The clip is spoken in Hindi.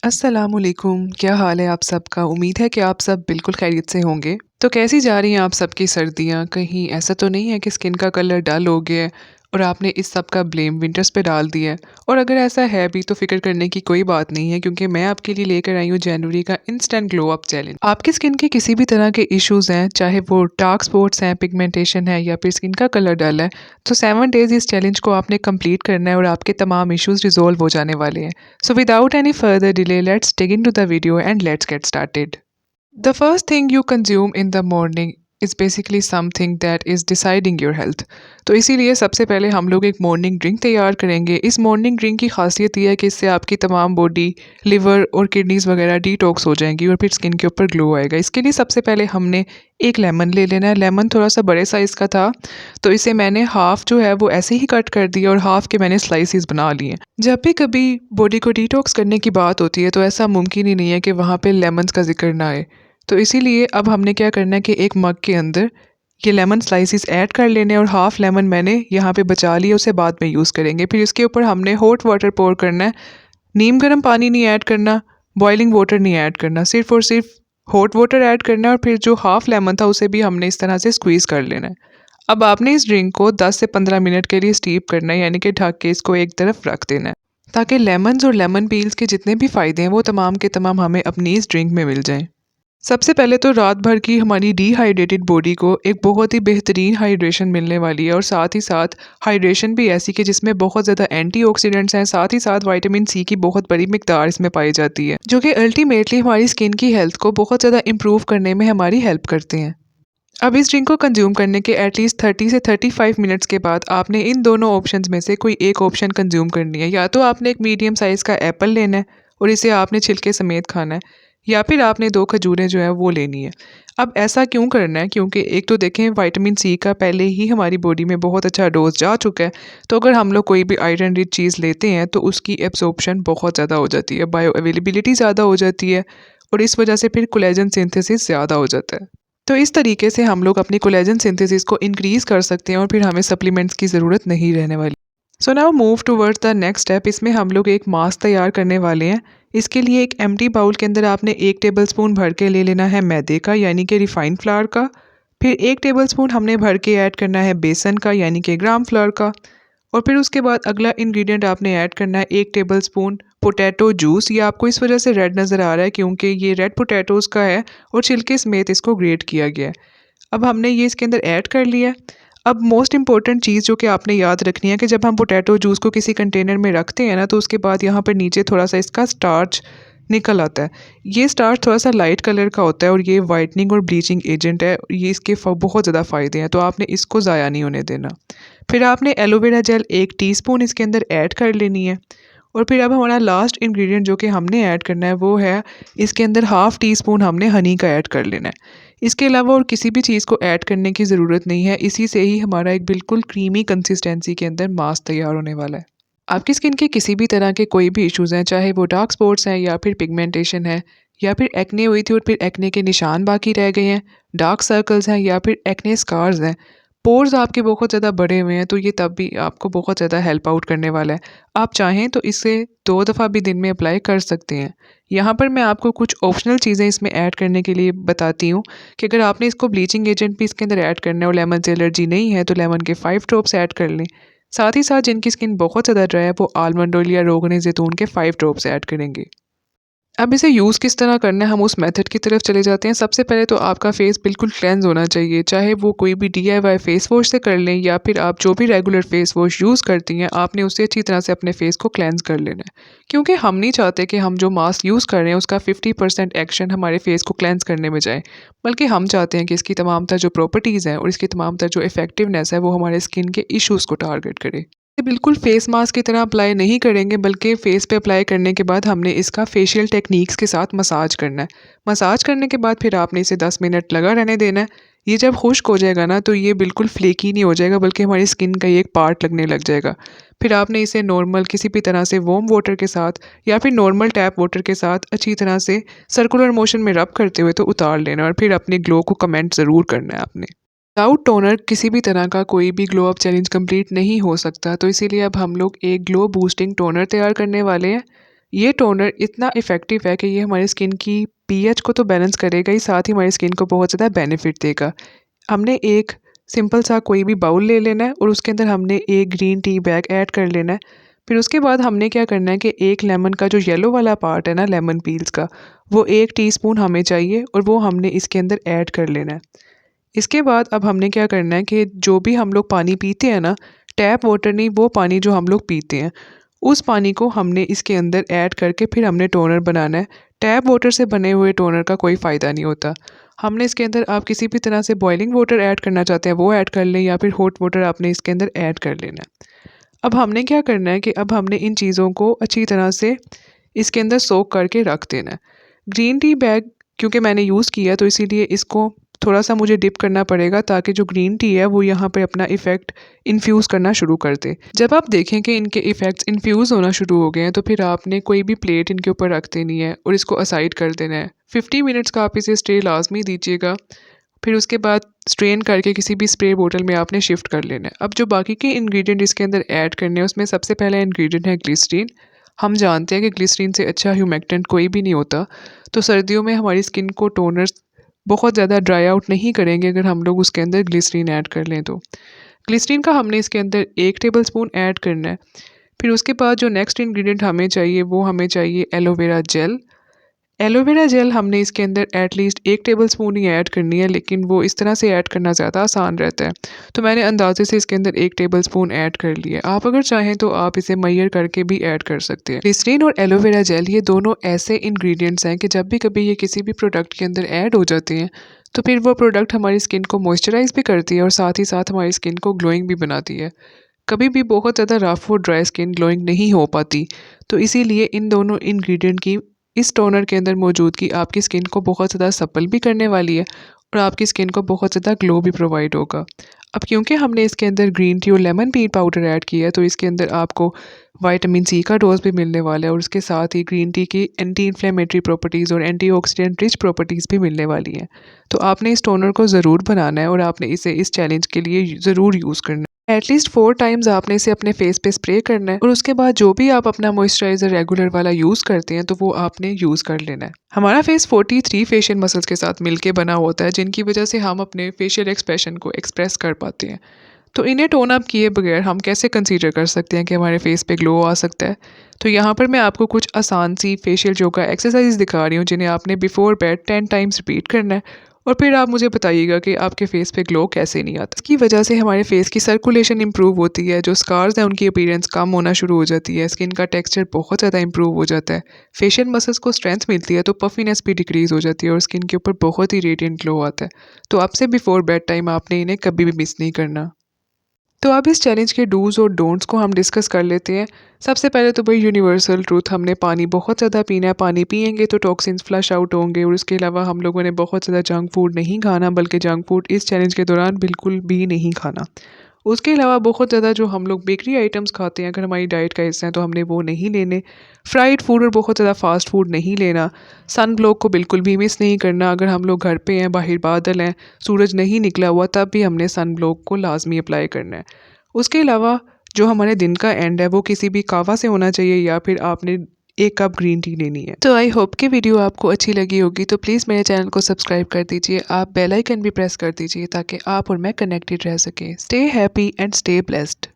अस्सलामुअलैकुम, क्या हाल है आप सबका? उम्मीद है कि आप सब बिल्कुल खैरियत से होंगे। तो कैसी जा रही हैं आप सबकी सर्दियाँ? कहीं ऐसा तो नहीं है कि स्किन का कलर डल हो गया है और आपने इस सब का ब्लेम विंटर्स पे डाल दिया है? और अगर ऐसा है भी तो फ़िक्र करने की कोई बात नहीं है क्योंकि मैं आपके लिए लेकर आई हूँ जनवरी का इंस्टेंट ग्लो अप चैलेंज। आपकी स्किन के किसी भी तरह के इश्यूज़ हैं, चाहे वो डार्क स्पॉट्स हैं, पिगमेंटेशन है या फिर स्किन का कलर डल है, तो 7 डेज़ इस चैलेंज को आपने कंप्लीट करना है और आपके तमाम इश्यूज़ रिज़ॉल्व हो जाने वाले हैं। So without any further delay, let's dig into the video and let's get started. The first thing you consume in the morning is basically something that is deciding your health. तो इसीलिए सबसे पहले हम लोग एक मॉर्निंग ड्रिंक तैयार करेंगे। इस मॉर्निंग ड्रिंक की खासियत ये है कि इससे आपकी तमाम बॉडी, लिवर और किडनीज वगैरह डिटॉक्स हो जाएंगी और फिर स्किन के ऊपर ग्लो आएगा। इसके लिए सबसे पहले हमने एक लेमन ले लेना है। लेमन थोड़ा सा बड़े साइज़ का था, तो इसे मैंने हाफ़ जो है वो ऐसे ही कट कर दिया और हाफ़ के मैंने स्लाइसिस बना लिए। जब भी कभी बॉडी को डिटॉक्स करने की बात होती है तो ऐसा मुमकिन ही नहीं है कि वहाँ पे लेमन्स का ज़िक्र ना आए। तो इसीलिए अब हमने क्या करना है कि एक मग के अंदर ये लेमन स्लाइसेस ऐड कर लेने और हाफ़ लेमन मैंने यहाँ पे बचा लिया, उसे बाद में यूज़ करेंगे। फिर इसके ऊपर हमने हॉट वाटर पोर करना है। नीम गर्म पानी नहीं ऐड करना, बॉइलिंग वाटर नहीं ऐड करना, सिर्फ़ और सिर्फ हॉट वाटर ऐड करना है और फिर जो हाफ़ लेमन था उसे भी हमने इस तरह से स्क्वीज़ कर लेना है। अब आपने इस ड्रिंक को 10 से 15 मिनट के लिए स्टीप करना है, यानी कि ढक के इसको एक तरफ रख देना है, ताकि लेमन्स और लेमन पील्स के जितने भी फ़ायदे हैं वो तमाम के तमाम हमें अपनी इस ड्रिंक में मिल जाएँ। सबसे पहले तो रात भर की हमारी डिहाइड्रेटेड बॉडी को एक बहुत ही बेहतरीन हाइड्रेशन मिलने वाली है और साथ ही साथ हाइड्रेशन भी ऐसी कि जिसमें बहुत ज़्यादा एंटीऑक्सीडेंट्स हैं, साथ ही साथ विटामिन सी की बहुत बड़ी मिकदार इसमें पाई जाती है, जो कि अल्टीमेटली हमारी स्किन की हेल्थ को बहुत ज़्यादा इंप्रूव करने में हमारी हेल्प करते हैं। अब इस ड्रिंक को कंज्यूम करने के एटलीस्ट 30 से 35 मिनट्स के बाद आपने इन दोनों ऑप्शंस में से कोई एक ऑप्शन कंज्यूम करनी है। या तो आपने एक मीडियम साइज़ का एप्पल लेना है और इसे आपने छिलके समेत खाना है, या फिर आपने 2 खजूरें जो है वो लेनी है। अब ऐसा क्यों करना है? क्योंकि एक तो देखें, विटामिन सी का पहले ही हमारी बॉडी में बहुत अच्छा डोज़ जा चुका है, तो अगर हम लोग कोई भी आयरन रिच चीज़ लेते हैं तो उसकी एब्ज़ॉर्प्शन बहुत ज़्यादा हो जाती है, बायो अवेलेबिलिटी ज़्यादा हो जाती है और इस वजह से फिर कोलेजन सिंथेसिस ज़्यादा हो जाता है। तो इस तरीके से हम लोग अपनी कोलेजन सिंथेसिस को इंक्रीज़ कर सकते हैं और फिर हमें सप्लीमेंट्स की ज़रूरत नहीं रहने वाली। So now move towards the next step. इसमें हम लोग एक मास्क तैयार करने वाले हैं। इसके लिए एक एम्प्टी बाउल के अंदर आपने 1 टेबलस्पून भर के ले लेना है मैदे का, यानी कि रिफाइंड फ्लावर का। फिर 1 टेबलस्पून हमने भर के ऐड करना है बेसन का, यानी कि ग्राम फ्लावर का। और फिर उसके बाद अगला इंग्रेडिएंट आपने ऐड करना है 1 टेबलस्पून पोटैटो जूस। ये आपको इस वजह से रेड नज़र आ रहा है क्योंकि ये रेड पोटैटोज़ का है और छिलके समेत इसको ग्रेट किया गया है। अब हमने ये इसके अंदर ऐड कर लिया है। अब मोस्ट इम्पॉर्टेंट चीज़ जो कि आपने याद रखनी है कि जब हम पोटैटो जूस को किसी कंटेनर में रखते हैं ना, तो उसके बाद यहाँ पर नीचे थोड़ा सा इसका स्टार्च निकल आता है। ये स्टार्च थोड़ा सा लाइट कलर का होता है और ये वाइटनिंग और ब्लीचिंग एजेंट है। ये इसके बहुत ज़्यादा फ़ायदे हैं, तो आपने इसको ज़ाया नहीं होने देना। फिर आपने एलोवेरा जेल 1 टीस्पून इसके अंदर ऐड कर लेनी है। और फिर अब हमारा लास्ट इंग्रेडिएंट जो कि हमने ऐड करना है वो है, इसके अंदर हाफ़ टी स्पून हमने हनी का ऐड कर लेना है। इसके अलावा और किसी भी चीज़ को ऐड करने की ज़रूरत नहीं है। इसी से ही हमारा एक बिल्कुल क्रीमी कंसिस्टेंसी के अंदर मास्क तैयार होने वाला है। आपकी स्किन के किसी भी तरह के कोई भी इश्यूज़ हैं, चाहे वो डार्क स्पॉट्स हैं या फिर पिगमेंटेशन है या फिर एक्ने हुई थी और फिर एक्ने के निशान बाकी रह गए हैं, डार्क सर्कल्स हैं या फिर एक्ने स्कार्स हैं, पोर्स आपके बहुत ज़्यादा बड़े हुए हैं, तो ये तब भी आपको बहुत ज़्यादा हेल्प आउट करने वाला है। आप चाहें तो इसे 2 दफ़ा भी दिन में अप्लाई कर सकते हैं। यहाँ पर मैं आपको कुछ ऑप्शनल चीज़ें इसमें ऐड करने के लिए बताती हूँ कि अगर आपने इसको ब्लीचिंग एजेंट भी इसके अंदर ऐड करना है और लेमन से एलर्जी नहीं है तो लेमन के 5 ड्रॉप्स ऐड कर लें। साथ ही साथ जिनकी स्किन बहुत ज़्यादा ड्राई है वो आलमंड ऑयल या रोगन ज़ैतून के 5 ड्रॉप्स ऐड करेंगे। अब इसे यूज़ किस तरह करना है, हम उस मेथड की तरफ चले जाते हैं। सबसे पहले तो आपका फेस बिल्कुल क्लेंज़ होना चाहिए, चाहे वो कोई भी डीआईवाई फेस वॉश से कर लें या फिर आप जो भी रेगुलर फेस वॉश यूज़ करती हैं, आपने उससे अच्छी तरह से अपने फेस को क्लेंज़ कर लेना है। क्योंकि हम नहीं चाहते कि हम जो मास्क यूज़ कर रहे हैं उसका 50% एक्शन हमारे फेस को क्लेंज़ करने में जाए, बल्कि हम चाहते हैं कि इसकी तमाम तर जो प्रॉपर्टीज़ हैं और इसकी तमाम तर जो इफ़ेक्टिवनेस है वो हमारे स्किन के इश्यूज़ को टारगेट करे। बिल्कुल फेस मास्क की तरह अप्लाई नहीं करेंगे, बल्कि फेस पे अप्लाई करने के बाद हमने इसका फेशियल टेक्निक्स के साथ मसाज करना है। मसाज करने के बाद फिर आपने इसे 10 मिनट लगा रहने देना है। ये जब खुश्क हो जाएगा ना, तो ये बिल्कुल फ्लेकी नहीं हो जाएगा, बल्कि हमारी स्किन का ये एक पार्ट लगने लग जाएगा। फिर आपने इसे नॉर्मल किसी भी तरह से वार्म वाटर के साथ या फिर नॉर्मल टैप वाटर के साथ अच्छी तरह से सर्कुलर मोशन में रब करते हुए तो उतार लेना और फिर अपने ग्लो को कमेंट ज़रूर करना है आपने। विदाउट टोनर किसी भी तरह का कोई भी ग्लो अप चैलेंज कंप्लीट नहीं हो सकता, तो इसीलिए अब हम लोग एक ग्लो बूस्टिंग टोनर तैयार करने वाले हैं। ये टोनर इतना इफ़ेक्टिव है कि ये हमारी स्किन की पीएच को तो बैलेंस करेगा ही, साथ ही हमारी स्किन को बहुत ज़्यादा बेनिफिट देगा। हमने एक सिंपल सा कोई भी बाउल ले लेना है और उसके अंदर हमने एक ग्रीन टी बैग ऐड कर लेना है। फिर उसके बाद हमने क्या करना है कि एक लेमन का जो येलो वाला पार्ट है ना लेमन पील्स का, वो 1 टीस्पून हमें चाहिए और वो हमने इसके अंदर ऐड कर लेना है। इसके बाद अब हमने क्या करना है कि जो भी हम लोग पानी पीते हैं ना, टैप वाटर नहीं, वो पानी जो हम लोग पीते हैं, उस पानी को हमने इसके अंदर ऐड करके फिर हमने टोनर बनाना है। टैप वाटर से बने हुए टोनर का कोई फ़ायदा नहीं होता। हमने इसके अंदर आप किसी भी तरह से बॉइलिंग वाटर ऐड करना चाहते हैं वो ऐड कर लें, या फिर हॉट वाटर आपने इसके अंदर ऐड कर लेना है। अब हमने क्या करना है कि अब हमने इन चीज़ों को अच्छी तरह से इसके अंदर सोक करके रख देना है। ग्रीन टी बैग क्योंकि मैंने यूज़ किया तो इसीलिए इसको थोड़ा-सा मुझे डिप करना पड़ेगा ताकि जो ग्रीन टी है वो यहाँ पे अपना इफ़ेक्ट इन्फ्यूज़ करना शुरू कर दे। जब आप देखें कि इनके इफ़ेक्ट्स इन्फ्यूज़ होना शुरू हो गए हैं तो फिर आपने कोई भी प्लेट इनके ऊपर रख देनी है और इसको असाइड कर देना है। 50 मिनट्स का आप इसे स्टे लाज़मी दीजिएगा। फिर उसके बाद स्ट्रेन करके किसी भी स्प्रे बोतल में आपने शिफ्ट कर लेना है। अब जो बाकी के इंग्रेडिएंट इसके अंदर ऐड करने हैं उसमें सबसे पहला इंग्रेडिएंट है ग्लिसरीन। हम जानते हैं कि ग्लिसरीन से अच्छा ह्यूमेक्टेंट कोई भी नहीं होता। तो सर्दियों में हमारी स्किन को टोनर्स बहुत ज़्यादा ड्राई आउट नहीं करेंगे अगर हम लोग उसके अंदर ग्लिसरीन ऐड कर लें तो। ग्लिसरीन का हमने इसके अंदर 1 टेबलस्पून ऐड करना है। फिर उसके बाद जो नेक्स्ट इंग्रेडिएंट हमें चाहिए वो हमें चाहिए एलोवेरा जेल। एलोवेरा जेल हमने इसके अंदर एटलीस्ट 1 टेबलस्पून ही ऐड करनी है, लेकिन वो इस तरह से ऐड करना ज़्यादा आसान रहता है। तो मैंने अंदाज़े से इसके अंदर 1 टेबलस्पून ऐड कर लिया। आप अगर चाहें तो आप इसे मेजर करके भी ऐड कर सकते हैं। ग्लिसरीन और एलोवेरा जेल ये दोनों ऐसे इंग्रेडिएंट्स हैं कि जब भी कभी ये किसी भी प्रोडक्ट के अंदर ऐड हो जाते हैं तो फिर वो प्रोडक्ट हमारी स्किन को मॉइस्चराइज़ भी करती है और साथ ही साथ हमारी स्किन को ग्लोइंग भी बनाती है। कभी भी बहुत ज़्यादा रफ और ड्राई स्किन ग्लोइंग नहीं हो पाती, तो इसीलिए इन दोनों इंग्रेडिएंट की इस टोनर के अंदर मौजूदगी आपकी स्किन को बहुत ज़्यादा सप्पल भी करने वाली है और आपकी स्किन को बहुत ज़्यादा ग्लो भी प्रोवाइड होगा। अब क्योंकि हमने इसके अंदर ग्रीन टी और लेमन पी पाउडर ऐड किया है तो इसके अंदर आपको विटामिन सी का डोज भी मिलने वाला है और उसके साथ ही ग्रीन टी की एंटी इन्फ्लेमेटरी प्रॉपर्टीज़ और एंटीऑक्सीडेंट रिच प्रॉपर्टीज़ भी मिलने वाली हैं। तो आपने इस टोनर को ज़रूर बनाना है और आपने इसे इस चैलेंज के लिए ज़रूर यूज़ करना है। एटलीस्ट 4 टाइम्स आपने इसे अपने फेस पे स्प्रे करना है और उसके बाद जो भी आप अपना मॉइस्चराइज़र रेगुलर वाला यूज़ करते हैं तो वो आपने यूज़ कर लेना है। हमारा फेस 43 फेशियल मसल्स के साथ मिलके बना होता है जिनकी वजह से हम अपने फेशियल एक्सप्रेशन को एक्सप्रेस कर पाते हैं। तो इन्हें टोन अप किए बगैर हम कैसे कंसीडर कर सकते हैं कि हमारे फेस पे ग्लो आ सकता है। तो यहाँ पर मैं आपको कुछ आसान सी फेशियल योगा एक्सरसाइज दिखा रही हूँ जिन्हें आपने बिफोर बेड 10 टाइम्स रिपीट करना है और फिर आप मुझे बताइएगा कि आपके फेस पे ग्लो कैसे नहीं आता। इसकी वजह से हमारे फेस की सर्कुलेशन इंप्रूव होती है, जो स्कार्स हैं उनकी अपीयरेंस कम होना शुरू हो जाती है, स्किन का टेक्सचर बहुत ज़्यादा इंप्रूव हो जाता है, फेशियल मसल्स को स्ट्रेंथ मिलती है तो पफिनेस भी डिक्रीज हो जाती है और स्किन के ऊपर बहुत ही रेडिएंट ग्लो आता है। तो आपसे बिफोर बेड टाइम आपने इन्हें कभी भी मिस नहीं करना। तो अब इस चैलेंज के डूज़ और डोंट्स को हम डिस्कस कर लेते हैं। सबसे पहले तो भाई यूनिवर्सल ट्रूथ, हमने पानी बहुत ज़्यादा पीना है। पानी पिएंगे तो टॉक्सिन्स फ्लश आउट होंगे और उसके अलावा हम लोगों ने बहुत ज़्यादा जंक फूड नहीं खाना, बल्कि जंक फूड इस चैलेंज के दौरान बिल्कुल भी नहीं खाना। उसके अलावा बहुत ज़्यादा जो हम लोग बेकरी आइटम्स खाते हैं अगर हमारी डाइट का हिस्सा है तो हमने वो नहीं लेने। फ्राइड फूड और बहुत ज़्यादा फास्ट फूड नहीं लेना। सन ब्लॉक को बिल्कुल भी मिस नहीं करना। अगर हम लोग घर पे हैं, बाहर बादल हैं, सूरज नहीं निकला हुआ, तब भी हमने सन ब्लॉक को लाजमी अप्लाई करना है। उसके अलावा जो हमारे दिन का एंड है वो किसी भी कहवा से होना चाहिए या फिर आपने 1 कप ग्रीन टी लेनी है। तो आई होप कि वीडियो आपको अच्छी लगी होगी, तो प्लीज़ मेरे चैनल को सब्सक्राइब कर दीजिए। आप बेल आइकन भी प्रेस कर दीजिए ताकि आप और मैं कनेक्टेड रह सकें। Stay happy and stay blessed.